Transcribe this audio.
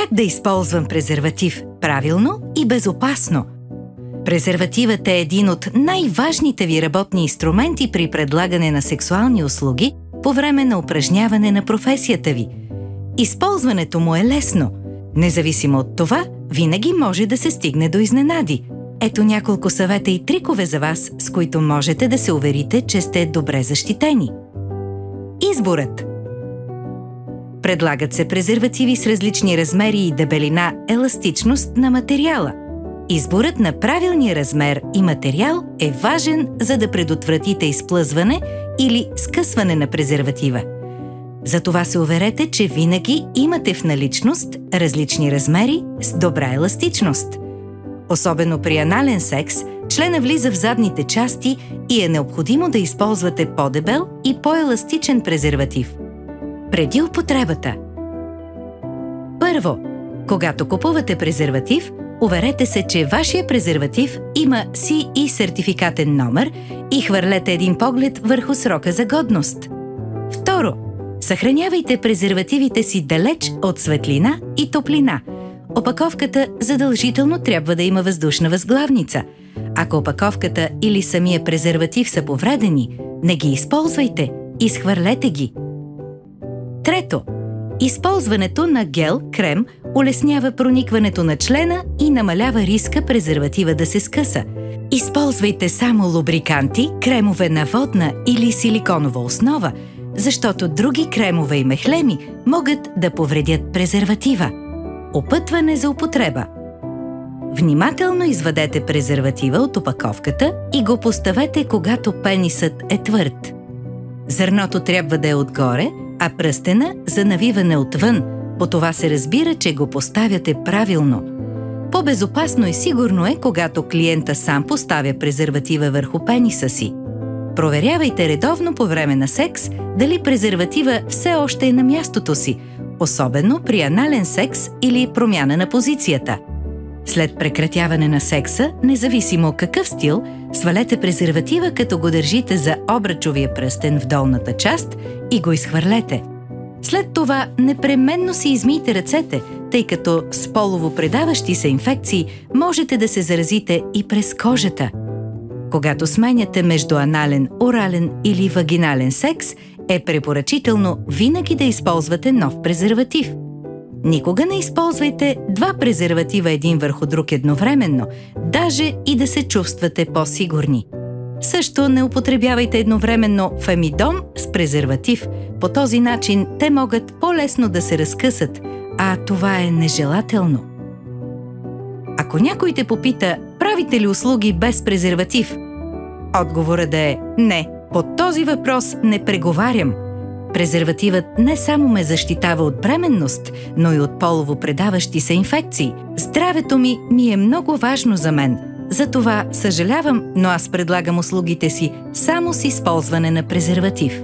Как да използвам презерватив правилно и безопасно? Презервативът е един от най-важните ви работни инструменти при предлагане на сексуални услуги по време на упражняване на професията ви. Използването му е лесно. Независимо от това, винаги може да се стигне до изненади. Ето няколко съвета и трикове за вас, с които можете да се уверите, че сте добре защитени. Изборът. Предлагат се презервативи с различни размери и дебелина, еластичност на материала. Изборът на правилния размер и материал е важен, за да предотвратите изплъзване или скъсване на презерватива. Затова се уверете, че винаги имате в наличност различни размери с добра еластичност. Особено при анален секс, члена влиза в задните части и е необходимо да използвате по-дебел и по-еластичен презерватив. Преди употребата. Първо, когато купувате презерватив, уверете се, че вашия презерватив има CE сертификатен номер и хвърлете един поглед върху срока за годност. Второ, съхранявайте презервативите си далеч от светлина и топлина. Опаковката задължително трябва да има въздушна възглавница. Ако опаковката или самия презерватив са повредени, не ги използвайте, изхвърлете ги. Трето, използването на гел-крем улеснява проникването на члена и намалява риска презерватива да се скъса. Използвайте само лубриканти, кремове на водна или силиконова основа, защото други кремове и мехлеми могат да повредят презерватива. Опътване за употреба. Внимателно извадете презерватива от опаковката и го поставете, когато пенисът е твърд. Зърното трябва да е отгоре, а пръстена за навиване отвън. По това се разбира, че го поставяте правилно. По-безопасно и сигурно е, когато клиента сам поставя презерватива върху пениса си. Проверявайте редовно по време на секс дали презерватива все още е на мястото си, особено при анален секс или промяна на позицията. След прекратяване на секса, независимо какъв стил, свалете презерватива, като го държите за обръчовия пръстен в долната част и го изхвърлете. След това непременно си измийте ръцете, тъй като с полово предаващи се инфекции можете да се заразите и през кожата. Когато сменяте между анален, орален или вагинален секс, е препоръчително винаги да използвате нов презерватив. Никога не използвайте два презерватива един върху друг едновременно, даже и да се чувствате по-сигурни. Също не употребявайте едновременно фемидом с презерватив. По този начин те могат по-лесно да се разкъсат, а това е нежелателно. Ако някой те попита, правите ли услуги без презерватив? Отговорът да е не, по този въпрос не преговарям. Презервативът не само ме защитава от бременност, но и от полово предаващи се инфекции. Здравето ми е много важно за мен. Затова съжалявам, но аз предлагам услугите си само с използване на презерватив.